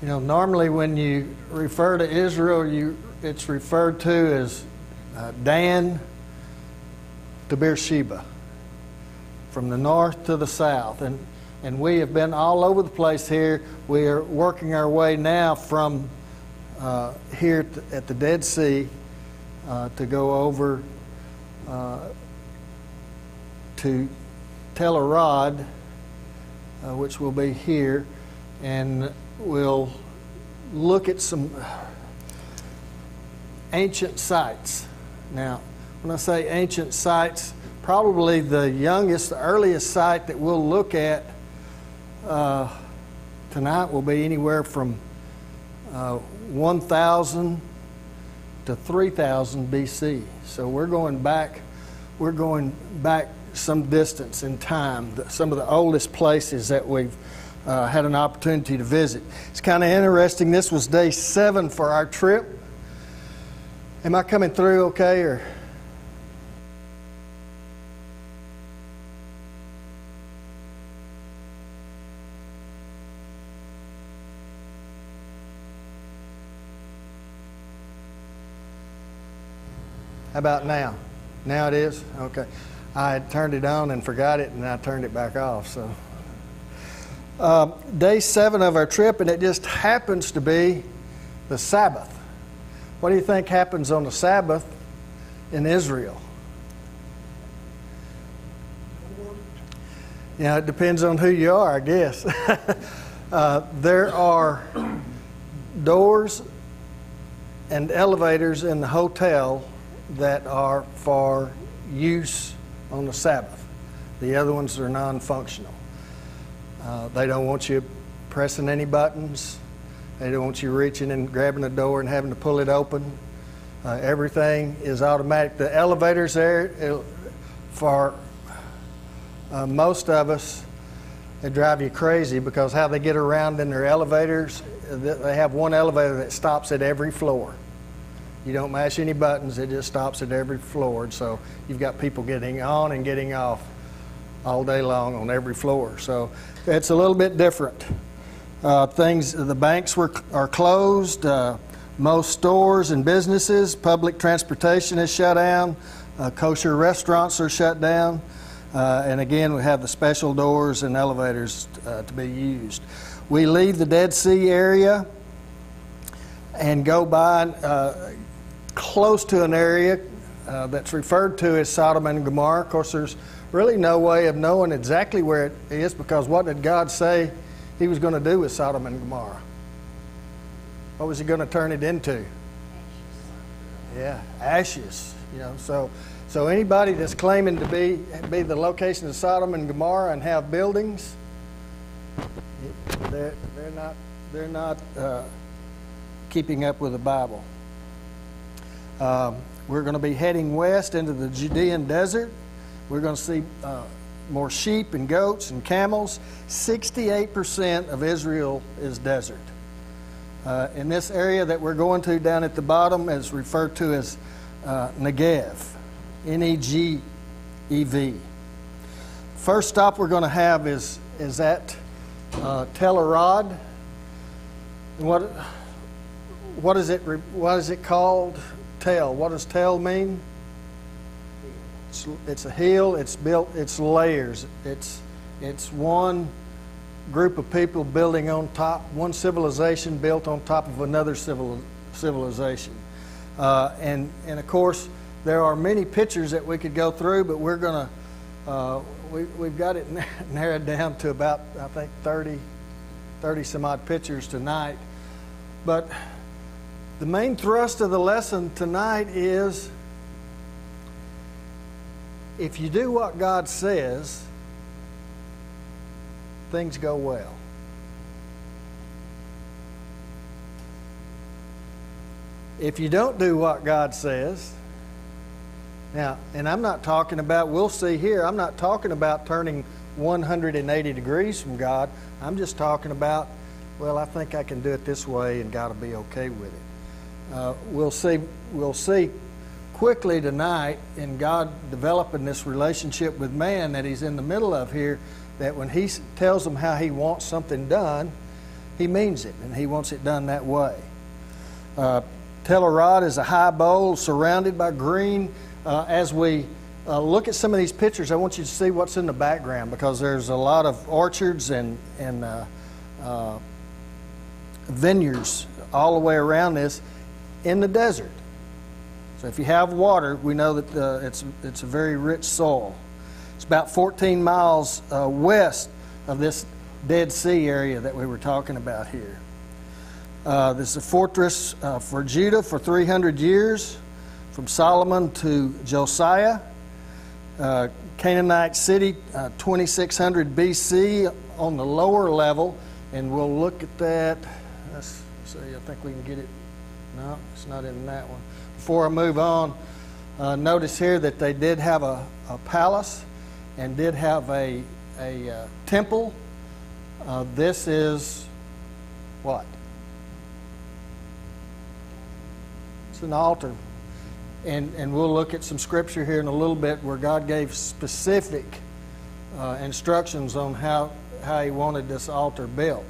You know, normally when you refer to Israel, it's referred to as Dan to Beersheba, from the north to the south. And we have been all over the place here. We are working our way now from here at the Dead Sea to go over to Tel Arad, which will be here, and we'll look at some ancient sites. Now, when I say ancient sites, probably the youngest, the earliest site that we'll look at tonight will be anywhere from 1000 to 3000 BC. So we're going back some distance in time. Some of the oldest places that we've had an opportunity to visit. It's kind of interesting. This was day 7 for our trip. Am I coming through okay, or? How about now? Now it is? Okay. I had turned it on and forgot it, and I turned it back off. So, day 7 of our trip, and it just happens to be the Sabbath. What do you think happens on the Sabbath in Israel? Yeah, it depends on who you are, I guess. There are doors and elevators in the hotel that are for use on the Sabbath. The other ones are non-functional. They don't want you pressing any buttons. They don't want you reaching and grabbing a door and having to pull it open. Everything is automatic. The elevators there, for most of us, they drive you crazy because how they get around in their elevators, they have one elevator that stops at every floor. You don't mash any buttons, it just stops at every floor. So you've got people getting on and getting off all day long on every floor. So it's a little bit different. The banks are closed. Most stores and businesses, public transportation is shut down. Kosher restaurants are shut down. And again, we have the special doors and elevators to be used. We leave the Dead Sea area and go by close to an area that's referred to as Sodom and Gomorrah. Of course, there's really no way of knowing exactly where it is, because what did God say He was going to do with Sodom and Gomorrah? What was He going to turn it into? Ashes. Yeah, ashes. You know, so anybody that's claiming to be the location of Sodom and Gomorrah and have buildings, they're not keeping up with the Bible. We're going to be heading west into the Judean desert. We're going to see more sheep and goats and camels. 68% of Israel is desert. In this area that we're going to down at the bottom is referred to as Negev, Negev. First stop we're going to have is at Tel Arad. What is it called? Tel. What does Tel mean? It's a hill. It's built. It's layers. It's one group of people building on top. One civilization built on top of another civilization. And of course, there are many pictures that we could go through, but we're gonna we've got it narrowed down to about, I think, 30 some odd pictures tonight. But the main thrust of the lesson tonight is, if you do what God says, things go well. If you don't do what God says, now, and I'm not talking about, we'll see here, I'm not talking about turning 180 degrees from God. I'm just talking about, well, I think I can do it this way and God will be okay with it. We'll see quickly tonight in God developing this relationship with man that He's in the middle of here, that when He tells them how He wants something done, He means it, and He wants it done that way. Telerod is a high bowl surrounded by green. As we look at some of these pictures, I want you to see what's in the background, because there's a lot of orchards and vineyards all the way around this in the desert. So if you have water, we know that it's a very rich soil. It's about 14 miles west of this Dead Sea area that we were talking about here. This is a fortress for Judah for 300 years, from Solomon to Josiah. Canaanite city, 2600 BC on the lower level, and we'll look at that. Let's see, I think we can get it. No, it's not in that one. Before I move on, notice here that they did have a palace and did have a temple. This is what? It's an altar. And we'll look at some scripture here in a little bit where God gave specific instructions on how He wanted this altar built.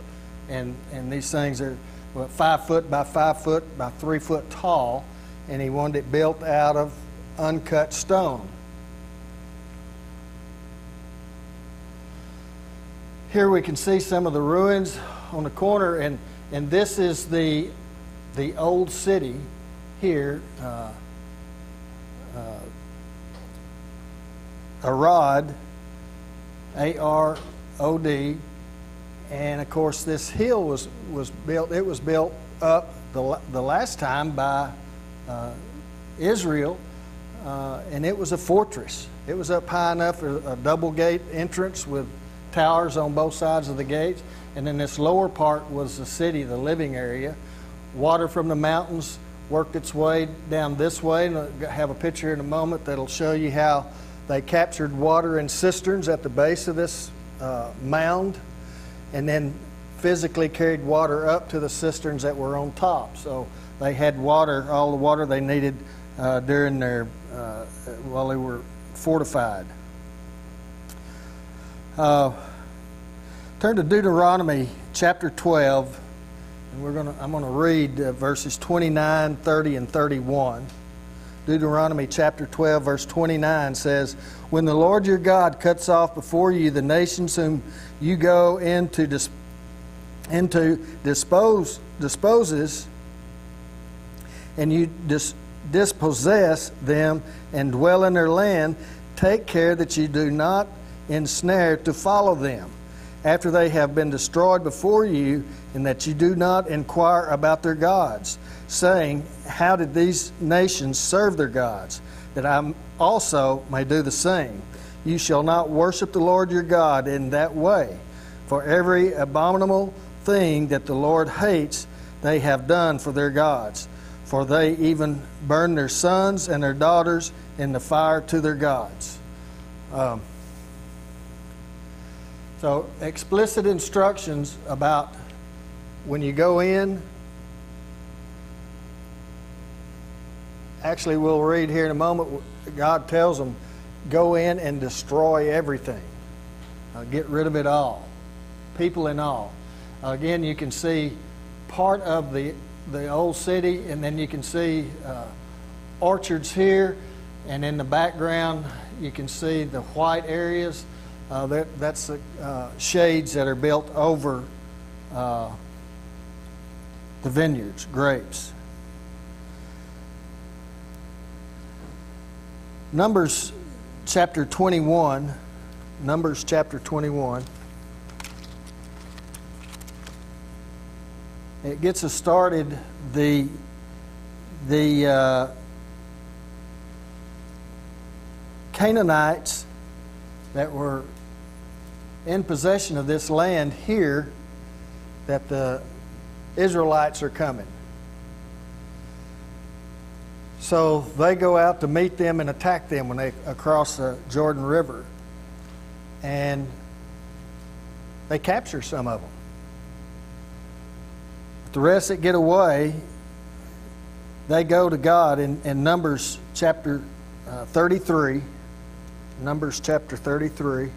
And these things are 5 foot by 5 foot by 3 foot tall, and He wanted it built out of uncut stone. Here we can see some of the ruins on the corner, and this is the old city here. Arad, A-R-O-D, and of course this hill was built. It was built up the last time by Israel, and it was a fortress. It was up high enough for a double gate entrance with towers on both sides of the gates, and then this lower part was the city, the living area. Water from the mountains worked its way down this way, and I'll have a picture in a moment that'll show you how they captured water in cisterns at the base of this mound, and then physically carried water up to the cisterns that were on top. So they had water, all the water they needed during their while they were fortified. Turn to Deuteronomy chapter 12. And I'm going to read verses 29, 30, and 31. Deuteronomy chapter 12, verse 29 says, "When the Lord your God cuts off before you the nations whom you go in to disposes, and you dispossess them and dwell in their land, take care that you do not ensnare to follow them after they have been destroyed before you, and that you do not inquire about their gods, saying, how did these nations serve their gods, that I also may do the same? You shall not worship the Lord your God in that way, for every abominable thing that the Lord hates they have done for their gods, for they even burn their sons and their daughters in the fire to their gods." So explicit instructions about when you go in. Actually, we'll read here in a moment, God tells them, go in and destroy everything. Get rid of it all. People and all. Again, you can see part of the old city, and then you can see orchards here, and in the background you can see the white areas. That's the shades that are built over the vineyards, grapes. Numbers chapter 21. Numbers chapter 21. It gets us started. The Canaanites that were in possession of this land here, that the Israelites are coming. So they go out to meet them and attack them when they cross the Jordan River. And they capture some of them. The rest that get away, they go to God in Numbers chapter 33. Numbers chapter 33.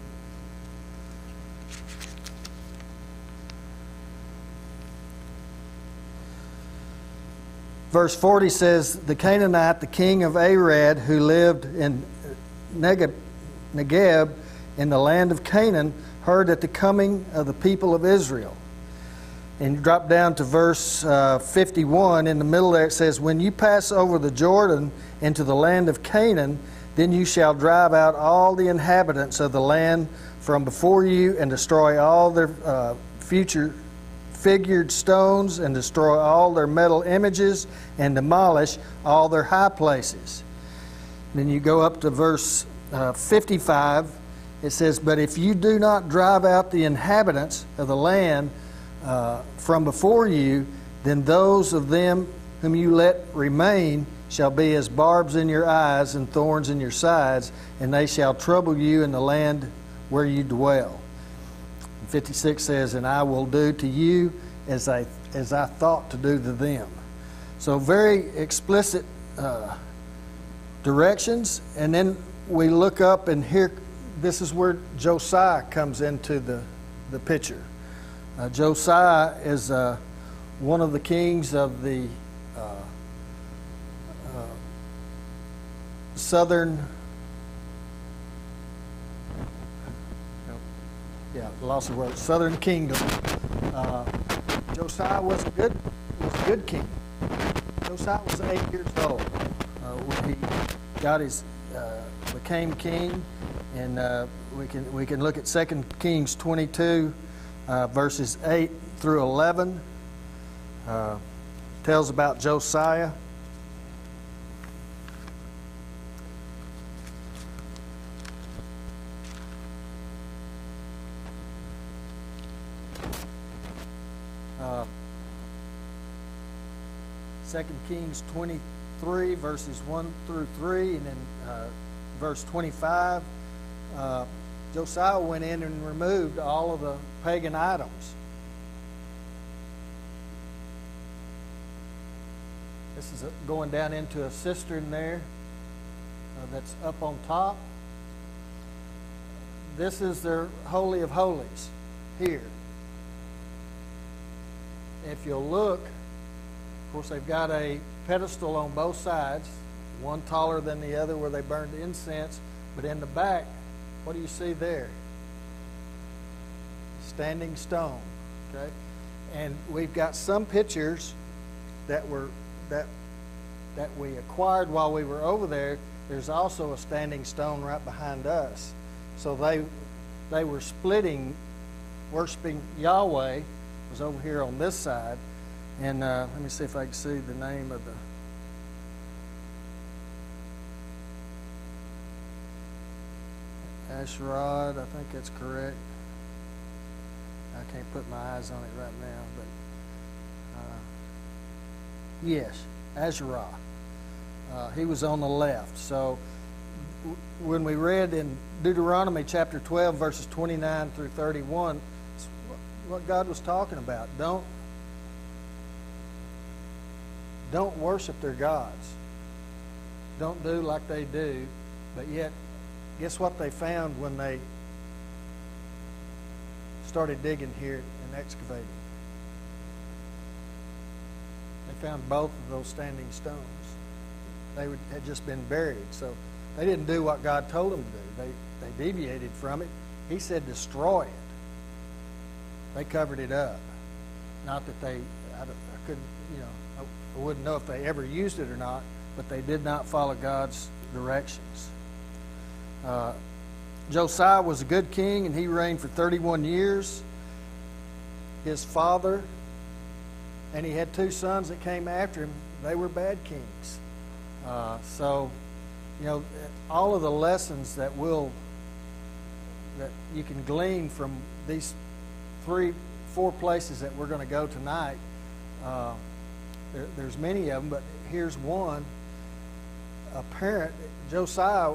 Verse 40 says, the Canaanite, the king of Arad, who lived in Negeb in the land of Canaan, heard at the coming of the people of Israel. And you drop down to verse 51. In the middle there it says, when you pass over the Jordan into the land of Canaan, then you shall drive out all the inhabitants of the land from before you and destroy all their future figured stones and destroy all their metal images and demolish all their high places. Then you go up to verse 55. It says, but if you do not drive out the inhabitants of the land from before you, then those of them whom you let remain shall be as barbs in your eyes and thorns in your sides, and they shall trouble you in the land where you dwell. 56 says, and I will do to you as I thought to do to them. So very explicit directions. And then we look up, and here, this is where Josiah comes into the picture. Josiah is one of the kings of the southern, lost the word, southern kingdom. Josiah was a good king. Josiah was 8 years old when he got became king, and we can look at 2 Kings 22 verses 8 through 11. Tells about Josiah. Second Kings 23 verses 1 through 3, and then verse 25. Josiah went in and removed all of the pagan items. This is going down into a cistern there that's up on top. This is their Holy of Holies here. If you'll look, of course, they've got a pedestal on both sides, one taller than the other where they burned incense, but in the back, what do you see there? Standing stone. Okay, and we've got some pictures that we acquired while we were over there. There's also a standing stone right behind us. So they were splitting, worshiping Yahweh was over here on this side. And let me see if I can see the name of the Asherod. I think that's correct. I can't put my eyes on it right now, but yes, Asherah. He was on the left. So when we read in Deuteronomy chapter 12, verses 29 through 31, it's what God was talking about. Don't worship their gods. Don't do like they do. But yet, guess what they found when they started digging here and excavating? They found both of those standing stones. They had just been buried. So they didn't do what God told them to do. They deviated from it. He said destroy it. They covered it up. Not that I couldn't, I wouldn't know if they ever used it or not, but they did not follow God's directions. Josiah was a good king, and he reigned for 31 years. His father, and he had 2 sons that came after him. They were bad kings. So, all of the lessons that you can glean from these 3-4 places that we're going to go tonight. There's many of them, but here's one. Josiah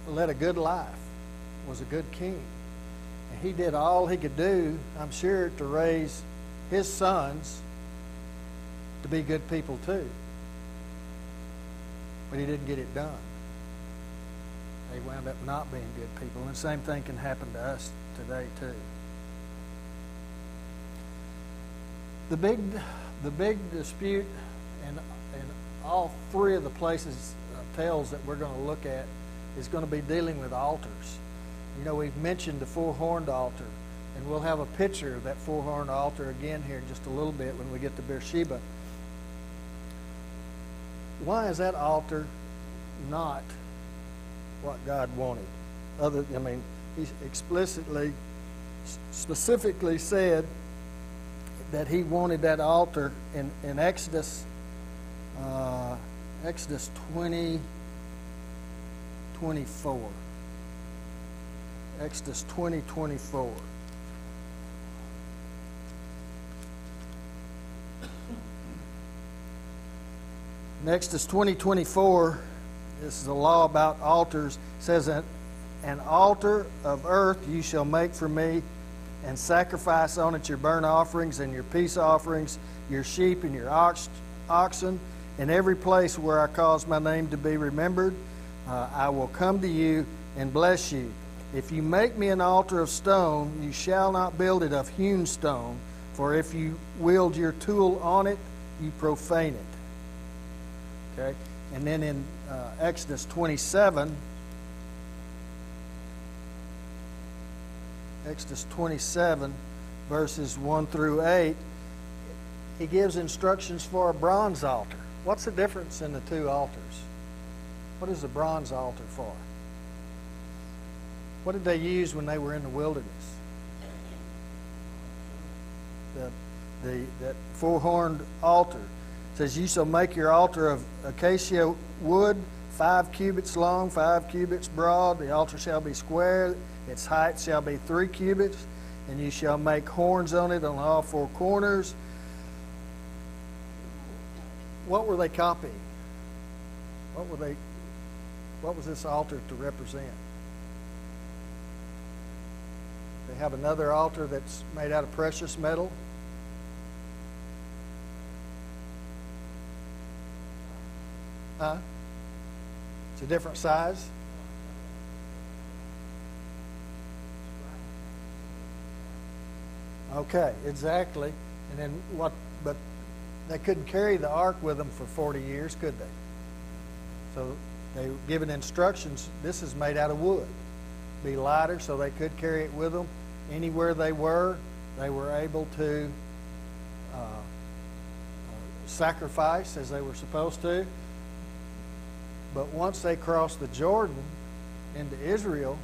led a good life, was a good king. And he did all he could do, I'm sure, to raise his sons to be good people too. But he didn't get it done. They wound up not being good people. And the same thing can happen to us today too. The big dispute and all three of the places, tales that we're going to look at is going to be dealing with altars. You know, we've mentioned the four-horned altar, and we'll have a picture of that four-horned altar again here in just a little bit when we get to Beersheba. Why is that altar not what God wanted? He specifically said that he wanted that altar in Exodus 20:24. Exodus 20:24. In Exodus 20:24, this is a law about altars. It says, "An altar of earth you shall make for me, and sacrifice on it your burnt offerings and your peace offerings, your sheep and your oxen, in every place where I cause my name to be remembered. I will come to you and bless you. If you make me an altar of stone, you shall not build it of hewn stone, for if you wield your tool on it, you profane it." Okay? And then in Exodus 27, verses 1 through 8, he gives instructions for a bronze altar. What's the difference in the two altars? What is the bronze altar for? What did they use when they were in the wilderness? That four-horned altar. It says, "You shall make your altar of acacia wood, 5 cubits long, 5 cubits broad. The altar shall be square. Its height shall be 3 cubits. And you shall make horns on it on all 4 corners." What were they copying? What was this altar to represent? They have another altar that's made out of precious metal. Huh? It's a different size. Okay, exactly. And then what? But they couldn't carry the ark with them for 40 years, could they? So they were given instructions. This is made out of wood. Be lighter, so they could carry it with them anywhere they were. They were able to sacrifice as they were supposed to. But once they crossed the Jordan into Israel,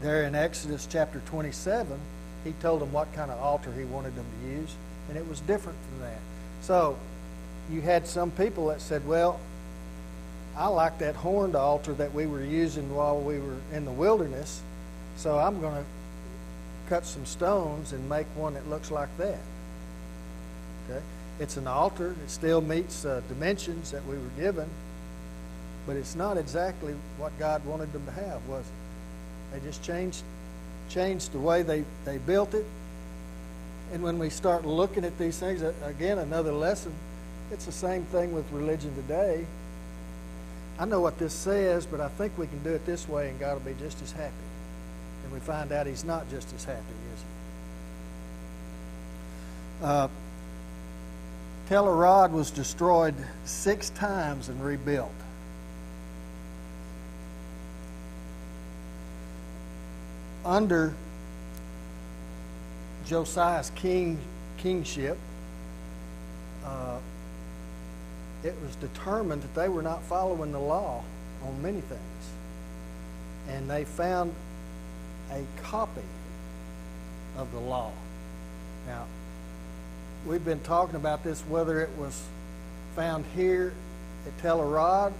there in Exodus chapter 27, he told them what kind of altar he wanted them to use, and it was different than that. So you had some people that said, "Well, I like that horned altar that we were using while we were in the wilderness, so I'm going to cut some stones and make one that looks like that." Okay? It's an altar. It still meets dimensions that we were given, but it's not exactly what God wanted them to have, was it? They just changed the way they built it. And when we start looking at these things, again, another lesson, it's the same thing with religion today. I know what this says, but I think we can do it this way and God will be just as happy. And we find out he's not just as happy, is he? Tel Arad was destroyed 6 times and rebuilt. Under Josiah's kingship, it was determined that they were not following the law on many things. And they found a copy of the law. Now, we've been talking about this, whether it was found here at Tel Arad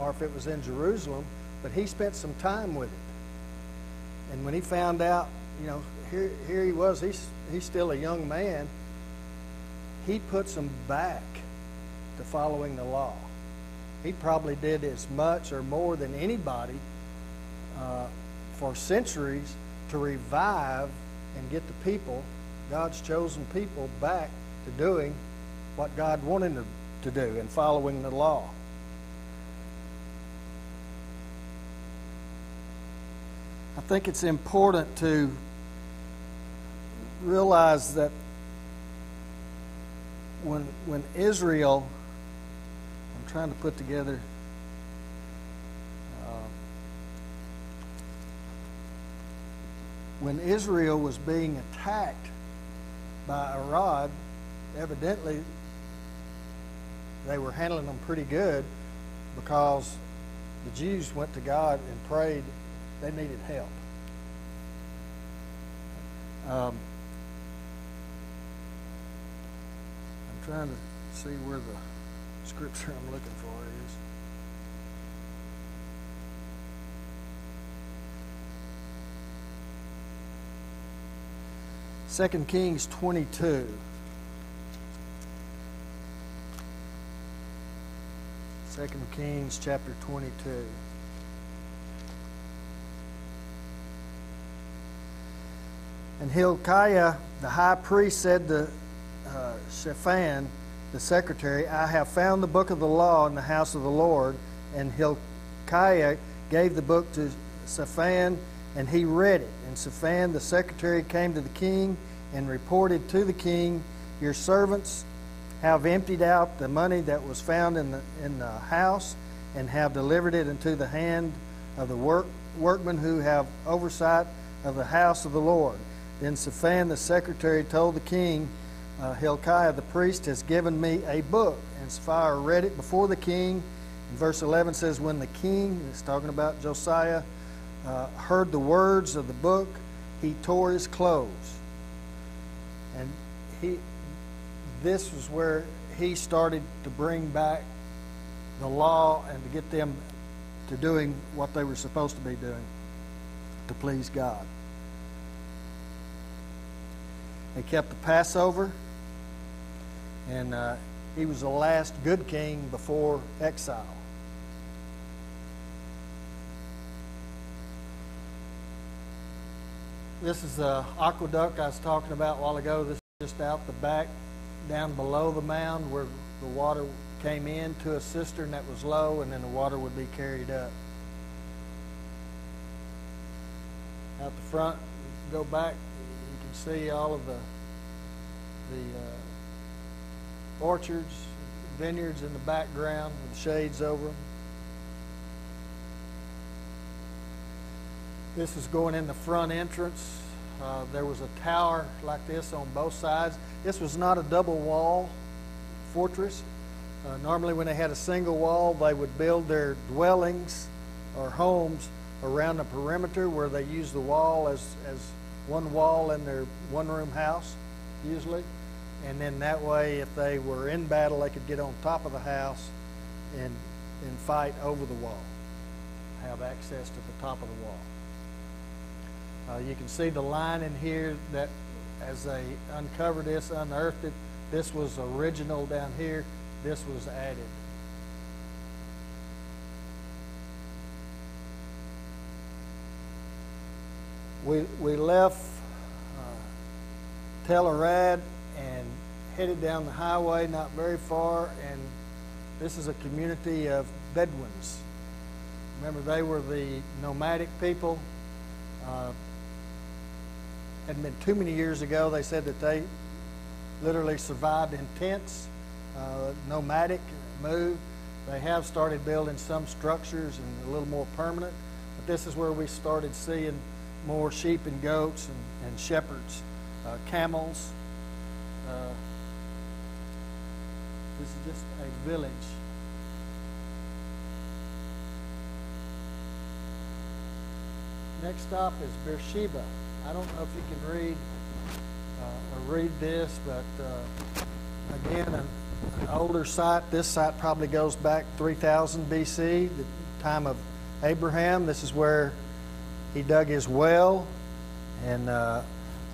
or if it was in Jerusalem, but he spent some time with it. And when he found out, here he was, he's still a young man, he puts them back to following the law. He probably did as much or more than anybody for centuries to revive and get the people, God's chosen people, back to doing what God wanted them to do and following the law. I think it's important to realize that when Israel trying to put together when Israel was being attacked by Arad, evidently they were handling them pretty good because the Jews went to God and prayed they needed help. I'm trying to see where the scripture I'm looking for is. Second Kings 22. 2 Kings chapter 22. And Hilkiah, the high priest, said to Shaphan, the secretary, I have found the book of the law in the house of the Lord. And Hilkiah gave the book to Shaphan, and he read it. And Shaphan, the secretary, came to the king and reported to the king, your servants have emptied out the money that was found in the house, and have delivered it into the hand of the workmen who have oversight of the house of the Lord. Then Shaphan the secretary told the king, Hilkiah the priest has given me a book. And Shaphan read it before the king. And verse 11 says, when the king, it's talking about Josiah, heard the words of the book, he tore his clothes. And this was where he started to bring back the law and to get them to doing what they were supposed to be doing to please God. They kept the Passover, and he was the last good king before exile. This is the aqueduct I was talking about a while ago. This is just out the back, down below the mound where the water came into a cistern that was low, and then the water would be carried up. Out the front, go back, you can see all of the orchards, vineyards in the background with shades over them. This is going in the front entrance. There was a tower like this on both sides. This was not a double wall fortress. Normally when they had a single wall, they would build their dwellings or homes around the perimeter where they used the wall as one wall in their one-room house, usually. And then that way, if they were in battle, they could get on top of the house and fight over the wall, have access to the top of the wall. You can see the line in here that as they uncovered this, unearthed it, this was original down here, this was added. We left Tel Arad and headed down the highway not very far, and this is a community of Bedouins. Remember, they were the nomadic people. Hadn't been too many years ago. They said that they literally survived in tents, nomadic, moved. They have started building some structures and a little more permanent, but this is where we started seeing more sheep and goats and shepherds, camels. This is just a village. Next stop is Beersheba. I don't know if you can read this, but again, an older site. This site probably goes back 3000 BC, the time of Abraham. This is where he dug his well, and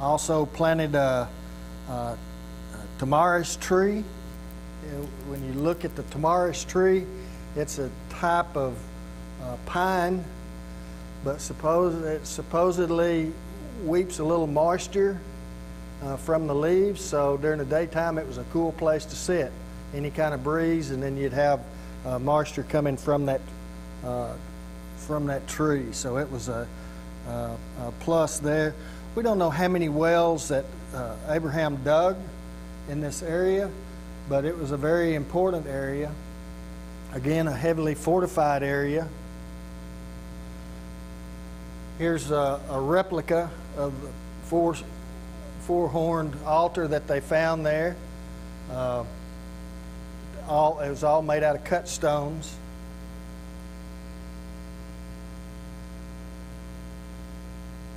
also planted a tamarisk tree. When you look at the tamarisk tree, it's a type of pine, but it supposedly weeps a little moisture from the leaves, so during the daytime it was a cool place to sit. Any kind of breeze, and then you'd have moisture coming from that tree. So it was a plus there. We don't know how many wells that Abraham dug in this area, but it was a very important area. Again, a heavily fortified area. Here's a replica of the four-horned altar that they found there. It was all made out of cut stones.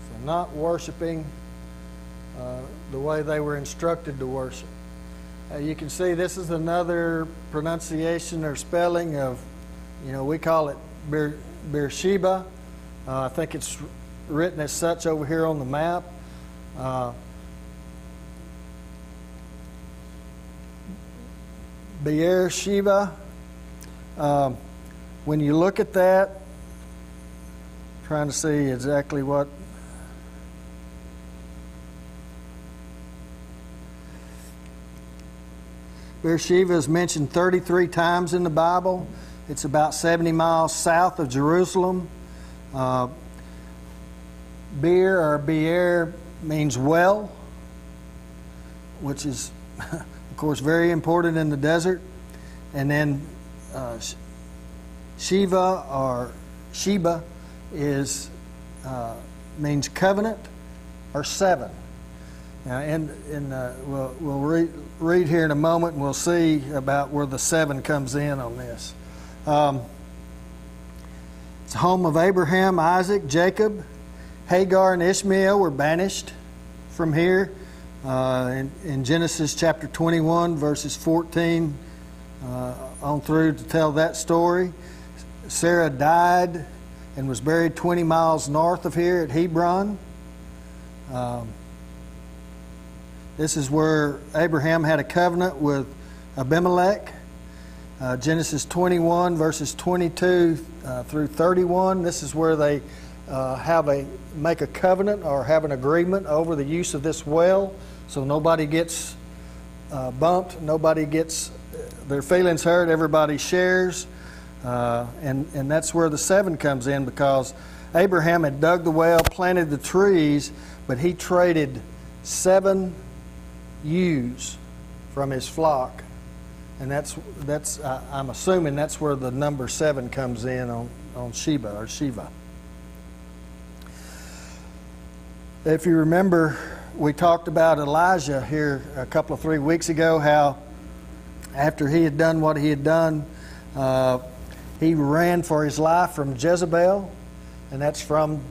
So not worshiping the way they were instructed to worship. You can see this is another pronunciation or spelling of, we call it Beersheba. I think it's written as such over here on the map. Beersheba. When you look at that, trying to see exactly what. Beersheba is mentioned 33 times in the Bible. It's about 70 miles south of Jerusalem. Beer or Beer means well, which is, of course, very important in the desert. And then Shiva or Sheba is means covenant or seven. Now, we'll read here in a moment, and we'll see about where the seven comes in on this. It's the home of Abraham, Isaac, Jacob. Hagar and Ishmael were banished from here in Genesis chapter 21, verses 14 on through to tell that story. Sarah died and was buried 20 miles north of here at Hebron. This is where Abraham had a covenant with Abimelech. Genesis 21, verses 22 through 31. This is where they make a covenant or have an agreement over the use of this well, so nobody gets bumped, nobody gets their feelings hurt, everybody shares. And that's where the seven comes in, because Abraham had dug the well, planted the trees, but he traded 7 ewes from his flock. And that's I'm assuming that's where the number 7 comes in on Sheba or Shiva. If you remember, we talked about Elijah here a couple of 3 weeks ago, how after he had done what he had done, he ran for his life from Jezebel, and that's from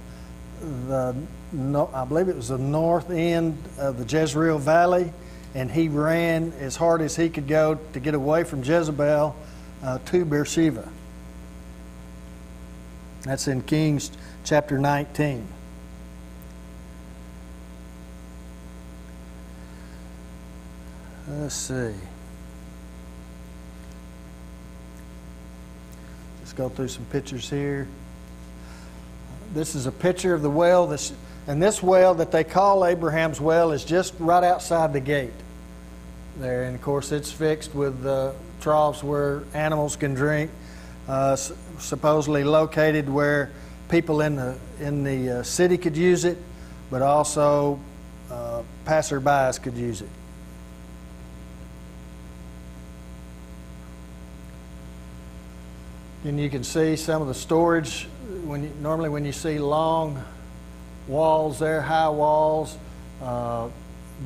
I believe it was the north end of the Jezreel Valley, and he ran as hard as he could go to get away from Jezebel to Beersheba. That's in Kings chapter 19. Let's see. Let's go through some pictures here. This is a picture of the well. And this well that they call Abraham's well is just right outside the gate there. And of course it's fixed with troughs where animals can drink, supposedly located where people in the city could use it, but also passerbys could use it. And you can see some of the storage. Normally when you see long walls there, high walls,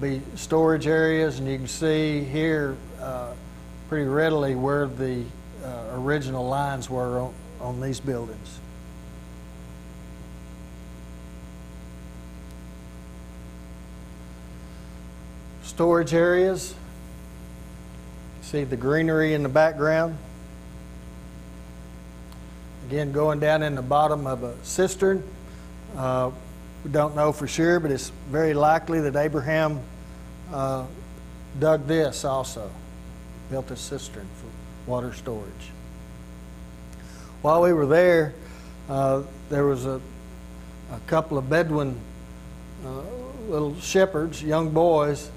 be storage areas, and you can see here pretty readily where the original lines were on these buildings. Storage areas. See the greenery in the background. Again, going down in the bottom of a cistern. We don't know for sure, but it's very likely that Abraham dug this also, built a cistern for water storage. While we were there, there was a couple of Bedouin little shepherds, young boys.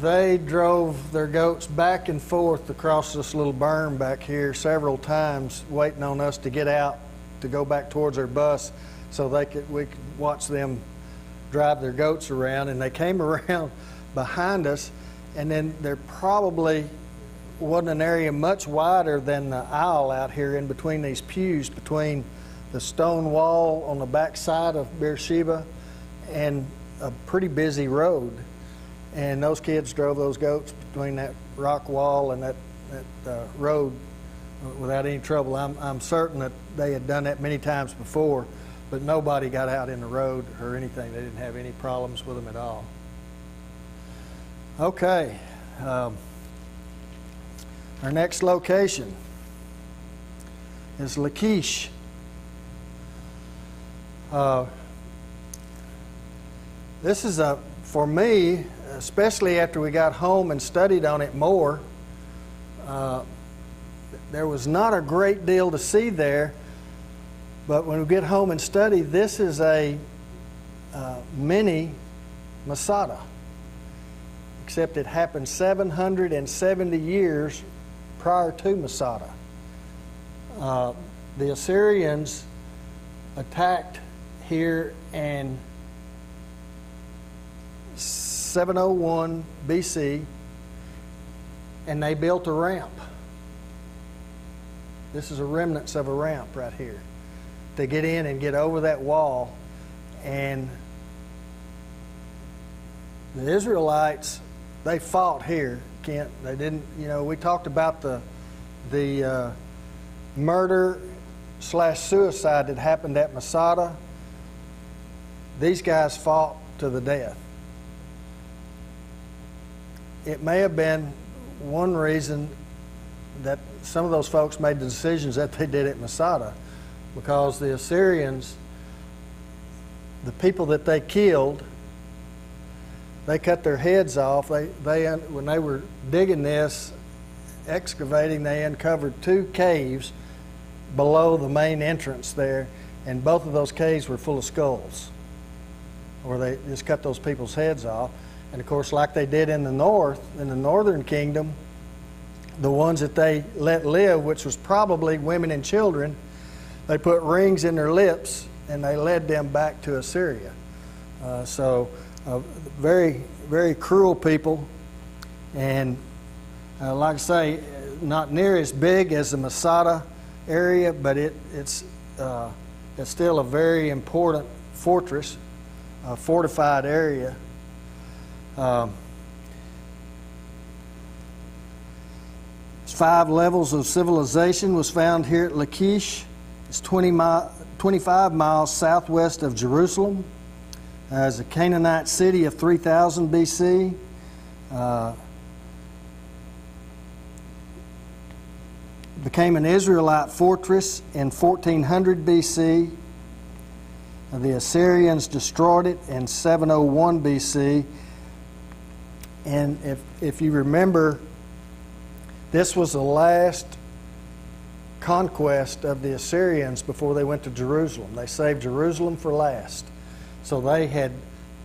They drove their goats back and forth across this little berm back here several times, waiting on us to get out to go back towards their bus so we could watch them drive their goats around. And they came around behind us, and then they're probably wasn't an area much wider than the aisle out here in between these pews, between the stone wall on the back side of Beersheba and a pretty busy road. And those kids drove those goats between that rock wall and that road without any trouble. I'm certain that they had done that many times before, but nobody got out in the road or anything. They didn't have any problems with them at all. Okay. Our next location is Lachish. This is for me, especially after we got home and studied on it more, there was not a great deal to see there, but when we get home and study, this is a mini Masada, except it happened 770 years prior to Masada. The Assyrians attacked here in 701 BC, and they built a ramp. This is a remnants of a ramp right here to get in and get over that wall. And the Israelites, they fought here, Kent. They didn't, we talked about the murder/suicide that happened at Masada. These guys fought to the death. It may have been one reason that some of those folks made the decisions that they did at Masada, because the Assyrians, the people that they killed, they cut their heads off. When they were digging this, excavating, they uncovered 2 caves below the main entrance there, and both of those caves were full of skulls, where they just cut those people's heads off. And of course, like they did in the north, in the northern kingdom, the ones that they let live, which was probably women and children, they put rings in their lips and they led them back to Assyria. Very, very cruel people. And like I say, not near as big as the Masada area, but it's still a very important fortress, a fortified area. 5 levels of civilization was found here at Lachish. It's 25 miles southwest of Jerusalem. It's a Canaanite city of 3000 BC. Became an Israelite fortress in 1400 BC. The Assyrians destroyed it in 701 BC. And if you remember, this was the last conquest of the Assyrians before they went to Jerusalem. They saved Jerusalem for last. So they had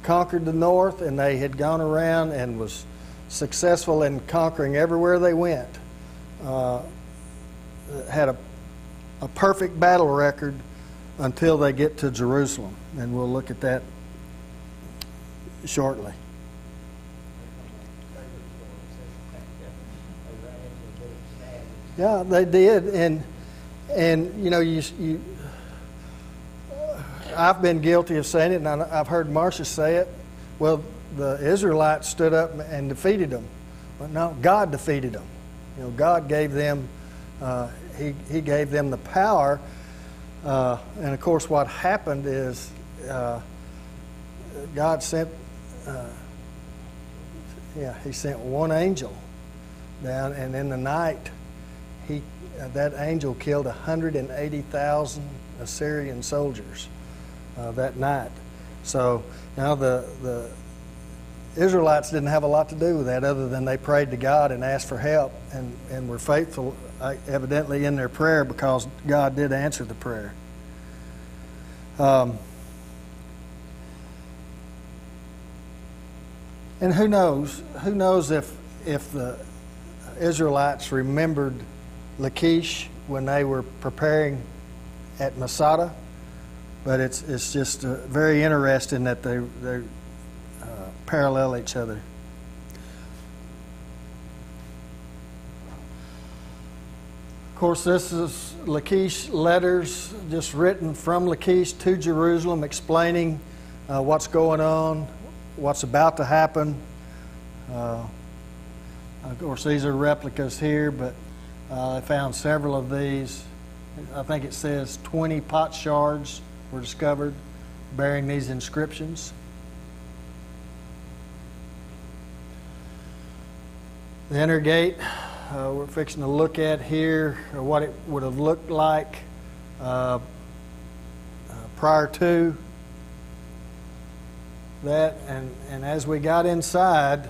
conquered the north, and they had gone around and was successful in conquering everywhere they went. Had a perfect battle record until they get to Jerusalem. And we'll look at that shortly. Yeah, they did, and I've been guilty of saying it, and I've heard Marcia say it. Well, the Israelites stood up and defeated them, but no, God defeated them. God gave them, He gave them the power, and of course, what happened is God sent, He sent one angel down, and in the night, that angel killed 180,000 Assyrian soldiers that night. So now the Israelites didn't have a lot to do with that, other than they prayed to God and asked for help, and were faithful evidently in their prayer, because God did answer the prayer. And who knows if the Israelites remembered Lachish when they were preparing at Masada, but it's just very interesting that they parallel each other. course, this is Lachish letters just written from Lachish to Jerusalem explaining what's going on, what's about to happen. Of course, these are replicas here, but I found several of these. I think it says 20 pot shards were discovered bearing these inscriptions. The inner gate we're fixing to look at here, or what it would have looked like prior to that. And as we got inside,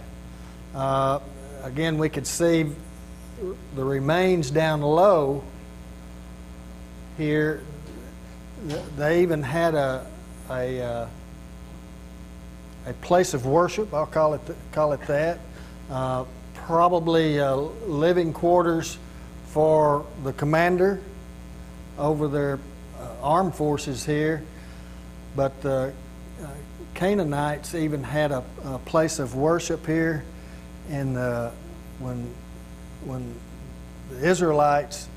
again, we could see the remains down low here. They even had a place of worship. I'll call it that. Probably living quarters for the commander over their armed forces here. But the Canaanites even had a place of worship here. And when the Israelites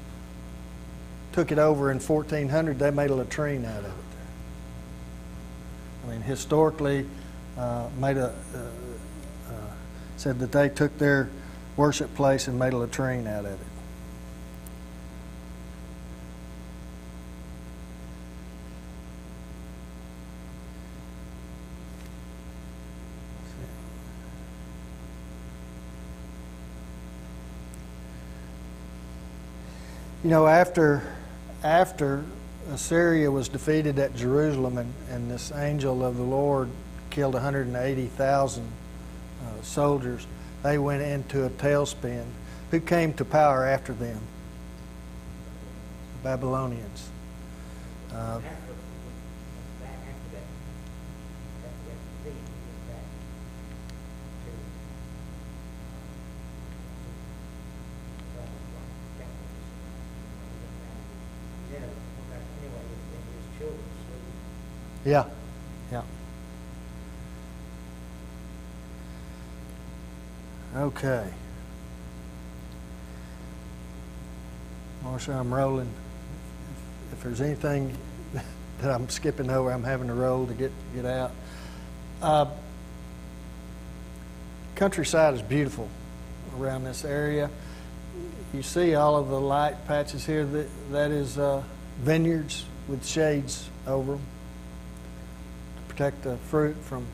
took it over in 1400, they made a latrine out of it. I mean, historically, said that they took their worship place and made a latrine out of it. You know, after Assyria was defeated at Jerusalem, and this angel of the Lord killed 180,000 soldiers, they went into a tailspin. Who came to power after them? The Babylonians. Yeah, yeah. Okay. Marsha, I'm rolling. If there's anything that I'm skipping over, I'm having to roll to get out. Countryside is beautiful around this area. You see all of the light patches here. That is vineyards with shades over them to protect the fruit from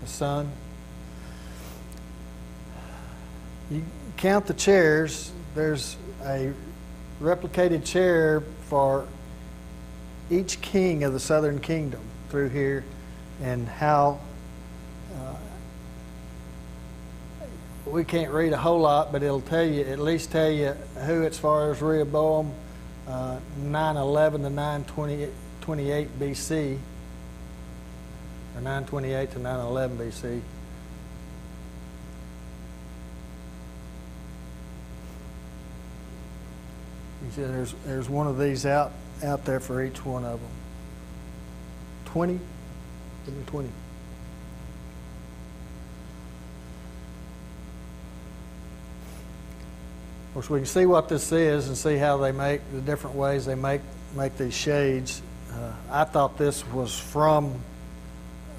the sun. You count the chairs. There's a replicated chair for each king of the southern kingdom through here, and how we can't read a whole lot, but it'll tell you, at least tell you who, as far as Rehoboam, 911 to 928 BC, or 928 to 911 BC. You see, there's one of these out there for each one of them. 20? Give me 20. Of course, we can see what this is and see how they make the different ways they make these shades. I thought this was from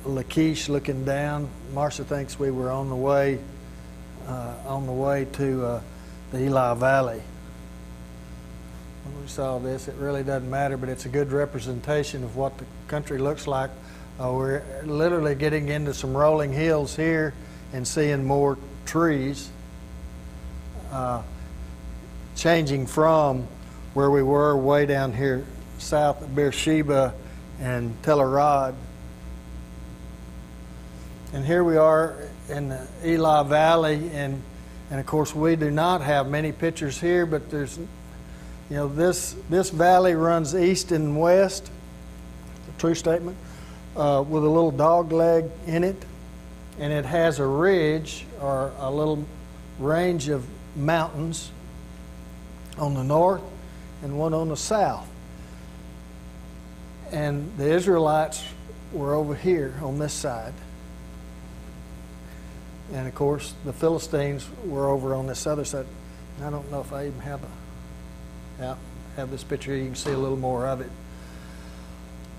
Lachish looking down. Marcia thinks we were on the way to the Eli Valley. When we saw this, it really doesn't matter, but it's a good representation of what the country looks like. We're literally getting into some rolling hills here and seeing more trees. Changing from where we were way down here south of Beersheba and Tel Arad. And here we are in the Eli Valley, and of course we do not have many pictures here, but there's, you know, this valley runs east and west, a true statement, with a little dog leg in it, and it has a ridge or a little range of mountains on the north and one on the south. And the Israelites were over here on this side. And of course, the Philistines were over on this other side. I don't know if I even have this picture. You can see a little more of it.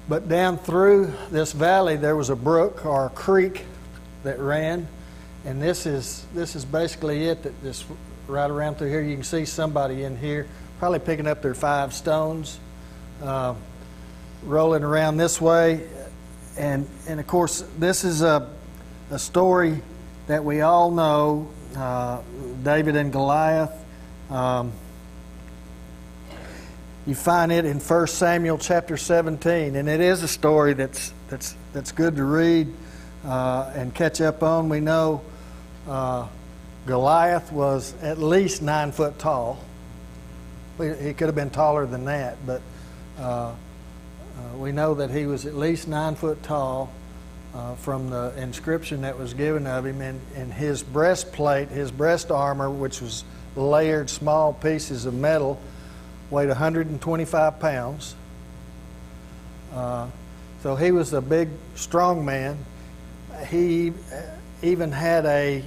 But down through this valley, there was a brook or a creek that ran, and this is basically it. That this right around through here, you can see somebody in here probably picking up their 5 stones, rolling around this way, and of course this is a story that we all know, David and Goliath. You find it in 1 Samuel chapter 17, and it is a story that's good to read and catch up on. We know Goliath was at least 9 foot tall. He could have been taller than that, but we know that he was at least 9 foot tall from the inscription that was given of him. And his breastplate, his breast armor, which was layered small pieces of metal, weighed 125 pounds. So he was a big, strong man. He even had a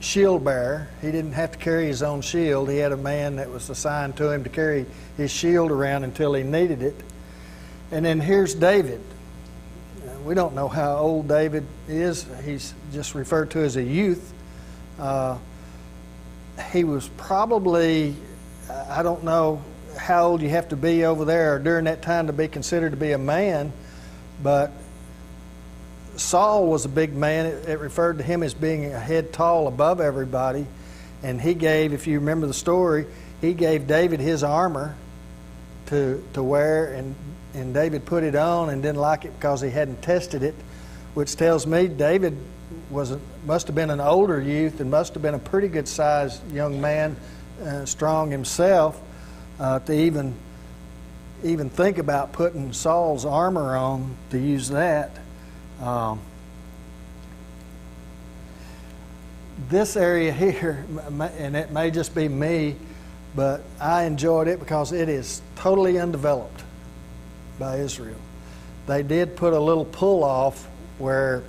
shield bearer. He didn't have to carry his own shield. He had a man that was assigned to him to carry his shield around until he needed it. And then here's David. We don't know how old David is. He's just referred to as a youth. He was probably, I don't know how old you have to be over there during that time to be considered to be a man, but Saul was a big man. It referred to him as being a head tall above everybody, and he gave, if you remember the story, he gave David his armor to wear, and David put it on and didn't like it because he hadn't tested it, which tells me David must have been an older youth and must have been a pretty good sized young man, strong himself, to even think about putting Saul's armor on to use that. This area here, and it may just be me, but I enjoyed it because it is totally undeveloped by Israel. They did put a little pull-off where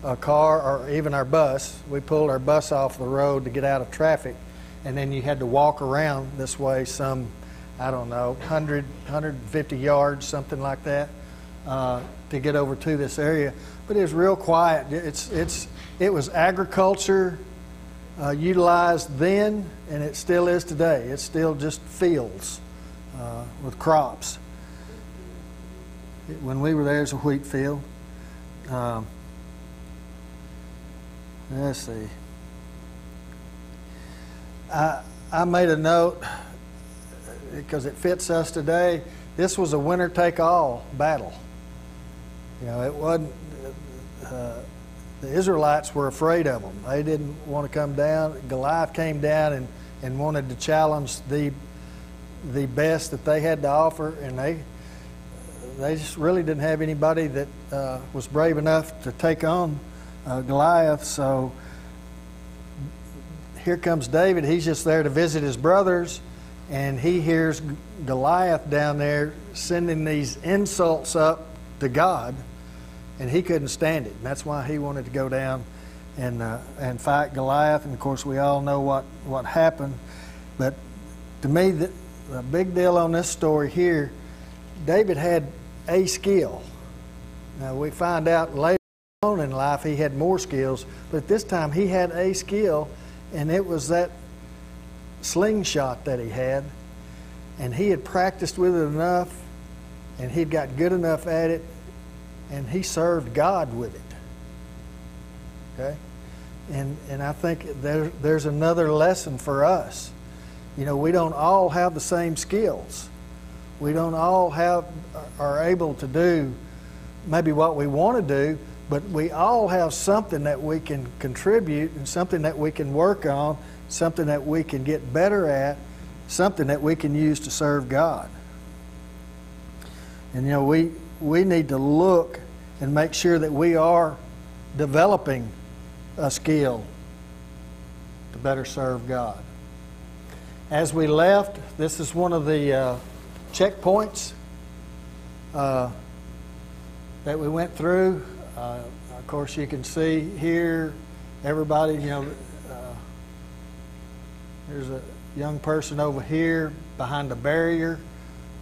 a car or even our bus, we pulled our bus off the road to get out of traffic, and then you had to walk around this way some, I don't know, 100, 150 yards, something like that, to get over to this area. But it was real quiet. It was agriculture utilized then, and it still is today. It's still just fields with crops. When we were there, it was a wheat field. Let's see. I made a note because it fits us today. This was a winner-take-all battle. You know, it wasn't. The Israelites were afraid of them. They didn't want to come down. Goliath came down and wanted to challenge the best that they had to offer, and they just really didn't have anybody that was brave enough to take on Goliath. So here comes David. He's just there to visit his brothers, and he hears Goliath down there sending these insults up to God, and he couldn't stand it. And that's why he wanted to go down and fight Goliath. And of course, we all know what happened. But to me, the big deal on this story here, David had a skill. Now we find out later on in life he had more skills, but at this time he had a skill, and it was that slingshot that he had, and he had practiced with it enough, and he'd got good enough at it, and he served God with it. Okay? And I think there's another lesson for us. You know, we don't all have the same skills. We don't all are able to do maybe what we want to do, but we all have something that we can contribute and something that we can work on, something that we can get better at, something that we can use to serve God. And you know, we need to look and make sure that we are developing a skill to better serve God. As we left, this is one of the checkpoints that we went through. Of course, you can see here, everybody, you know, there's young person over here behind the barrier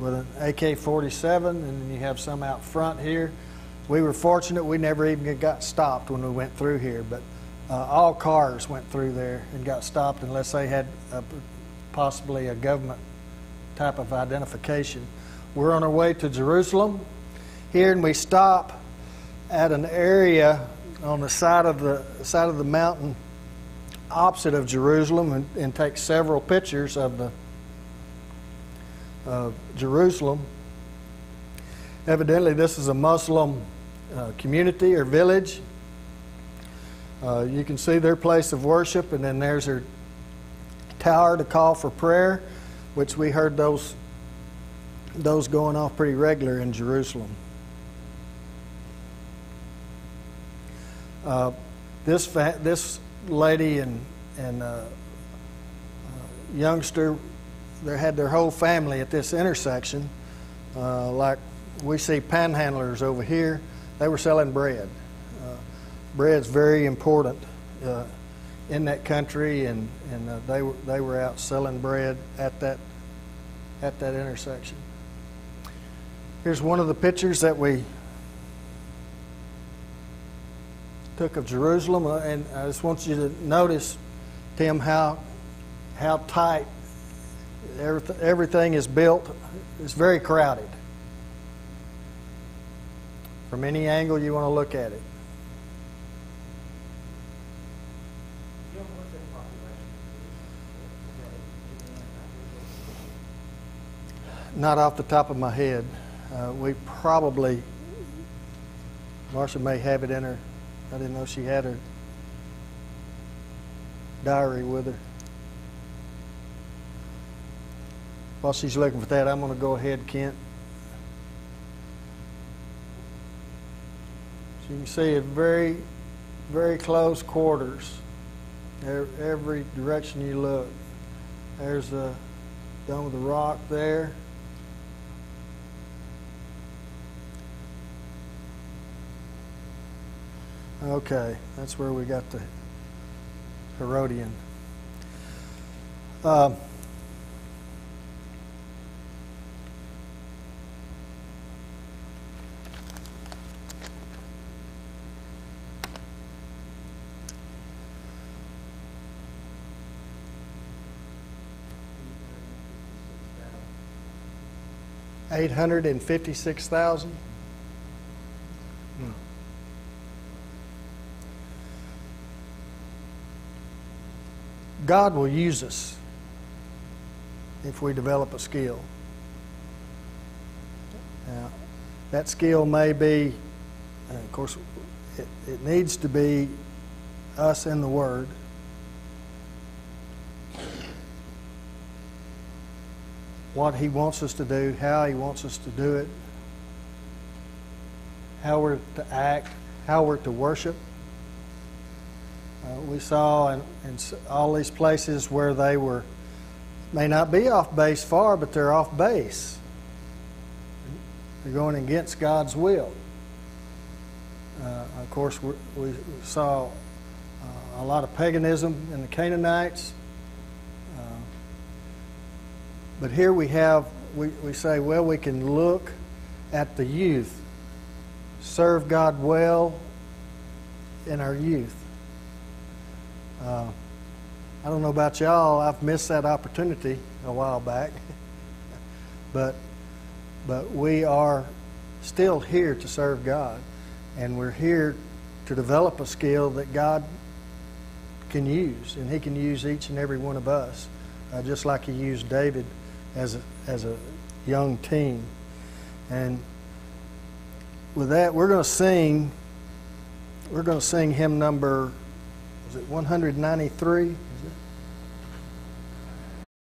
with an AK-47, and then you have some out front here. We were fortunate we never even got stopped when we went through here, but all cars went through there and got stopped unless they had possibly a government type of identification. We're on our way to Jerusalem here, and we stop at an area on the side of the mountain opposite of Jerusalem and take several pictures of Jerusalem. Evidently, this is a Muslim community or village. You can see their place of worship, and then there's their tower to call for prayer, which we heard those going off pretty regular in Jerusalem. This lady and youngster, they had their whole family at this intersection. Like we see panhandlers over here, they were selling bread. Bread's very important in that country, and they were out selling bread at that intersection. Here's one of the pictures that we took of Jerusalem, and I just want you to notice, Tim, how tight everything is built. It's very crowded. From any angle you want to look at it. Not off the top of my head. We probably, Marcia may have it in her. I didn't know she had her diary with her. While she's looking for that, I'm going to go ahead, Kent. So you can see it very, very close quarters. Every direction you look. There's the Dome of the Rock there. Okay, that's where we got the Herodian. $856,000. God will use us if we develop a skill. Now, that skill may be, and of course, it needs to be us in the Word. What He wants us to do, how He wants us to do it, how we're to act, how we're to worship. We saw in all these places where they may not be off base far, but they're off base. They're going against God's will. Of course, we saw a lot of paganism in the Canaanites. But here we say, well, we can look at the youth, serve God well in our youth. I don't know about y'all, I've missed that opportunity a while back. but we are still here to serve God, and we're here to develop a skill that God can use, and He can use each and every one of us, just like He used David as a young teen. And with that, we're going to sing hymn number, was it 193?